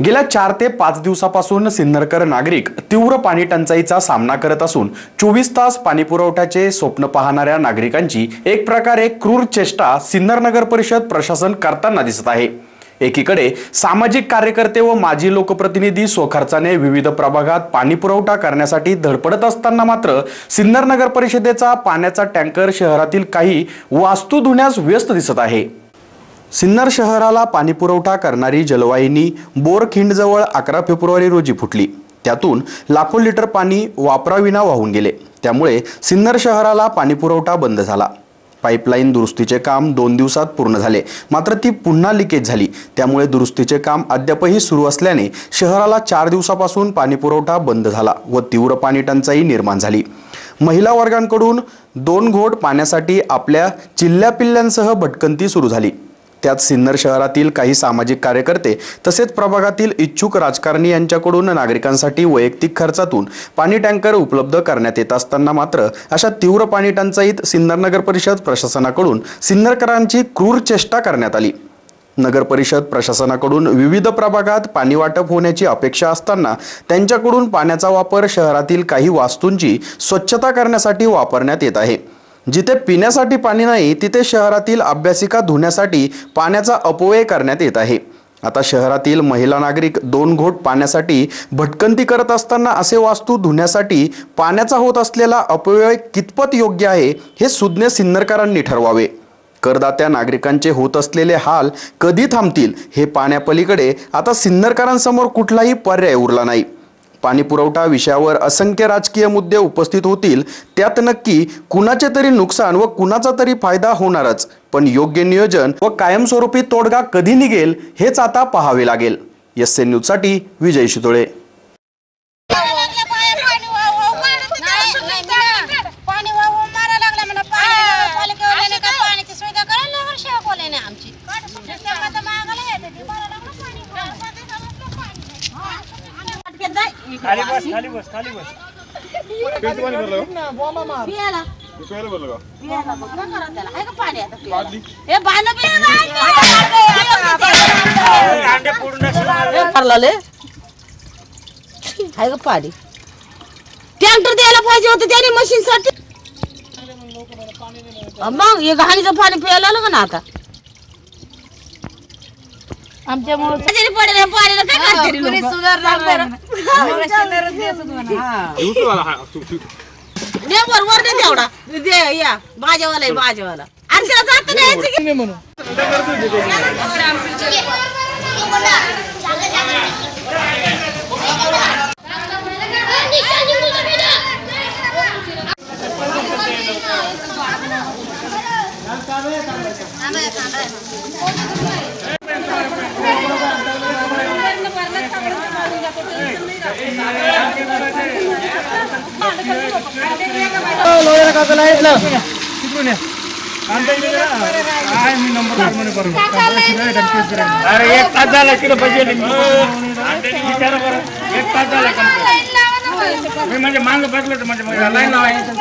गेल्या 4 ते 5 दिवसापासून सिन्नरकर नागरिक तीव्र पाणी टंचाईचा सामना करत असून 24 तास पाणी पुरवठ्याचे स्वप्न पाहणाऱ्या नागरिकांची एक प्रकारे क्रूर चेष्टा सिन्नर नगर परिषद प्रशासन करताना दिसत आहे। एकीकडे सामाजिक कार्यकर्ते व माजी लोकप्रतिनिधी स्वखर्चाने विविध प्रभागात पाणी पुरवठा करण्यासाठी धडपडत असताना मात्र सिन्नर नगर परिषदेचा पाण्याचा टँकर शहरातील काही वास्तू धुण्यास व्यस्त दिसत आहे। सिन्नर शहराला पाणी पुरवठा करणारी जलवाहिनी बोरखिंडजवळ 11 फेब्रुवारी रोजी फुटली। त्यातून लाखो लिटर पाणी वापराविना वाहून गेले। त्यामुळे सिन्नर शहराला पाणी पुरवठा बंद झाला। पाईपलाईन दुरुस्तीचे काम 2 दिवसात पूर्ण झाले, मात्र ती पुन्हा लिकेज झाली। त्यामुळे दुरुस्तीचे काम अद्यापही सुरू असल्याने शहराला 4 दिवसापासून पाणी पुरवठा बंद झाला व तीव्र पाणी टंचाई निर्माण झाली। महिला वर्गांकडून 2 घोट पाण्यासाठी आपल्या चिल्ल्या पिल्ल्यांसह भटकंती सुरू झाली। त्यात सिन्नर शहरातील काही सामाजिक कार्यकर्ते तसेच प्रभागातील इच्छुक राजकारणी यांच्याकडून नागरिकांसाठी वैयक्तिक खर्चातून पाणी टँकर उपलब्ध करण्यात येत असताना मात्र अशा तीव्र पाणी टंचाईत सिन्नर नगर परिषद प्रशासनाकडून सिन्नरकरांची क्रूर चेष्टा करण्यात आली। नगर परिषद प्रशासनाकडून विविध प्रभागात पाणी वाटप होण्याची अपेक्षा असताना त्यांच्याकडून पाण्याचा वापर शहरातील काही वास्तूंची स्वच्छता करण्यासाठी वापरण्यात येत आहे। जिथे पिण्यासाठी पाणी नाही तिथे शहरातील अभ्यासिका धुण्यासाठी पाण्याचा अपव्यय करण्यात येत आहे। आता शहरातील महिला नागरिक 2 घोट पाण्यासाठी भटकंती करत असताना असे वास्तू धुण्यासाठी पाण्याचा होत असलेला अपव्यय कितपत योग्य आहे हे सुज्ञ सिन्नरकरांनी ठरवावे। करदात्या नागरिकांचे होत असलेले हाल कधी थांबतील हे पाण्यापलीकडे आता सिन्नरकरांसमोर कुठलाही पर्याय उरला नाही। पाणी पुरवठा विषयावर असंख्य राजकीय मुद्दे उपस्थित होतील, त्यात नक्की कुणाचे तरी नुकसान व कुणाचा तरी फायदा होणारच, पण योग्य नियोजन व कायमस्वरूपी तोडगा कधी निघेल हेच आता पाहावे लागेल। एसएन न्यूज साठी विजय शितोळे। खाली बस खाली बस खाली बस किती पाणी भरलं बोमा मार पियाला पियाला भरलं का पियाला बघ ना करा त्याला आहे का पाणी आता बादली हे बाण अंडे पूर्ण भरलाले आहे का पाणी टँकर द्यायला पाहिजे होतं त्याने मशीन साठी। मग हे घाणीचं पाणी प्यायला लागलं ना आता आमच्यामुळे पडेल पाण्याला काय करते रे सुधारणा वर दे तेवढा दे या भाजीवाला आहे भाजीवाला आणि त्याला जात नाही म्हणून अरे एक तास झाला किलो पाहिजे एक तास झाला म्हणजे मांग बसलं म्हणजे लाईन लावायचं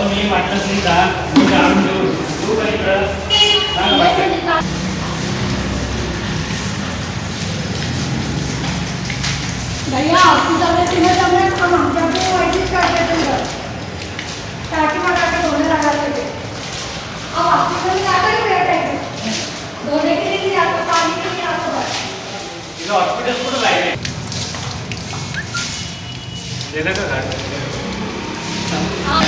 मी वाटलं नाही का मी जाणून घेऊ काही भैया हॉस्पिटल में हम हमको वैसे करते थे ताकि मगर धोने लगा थे। अब हॉस्पिटल में आता ही बैठे धोने के लिए आता पानी के लिए आता बस इधर हॉस्पिटल कुठं लायले देना का हां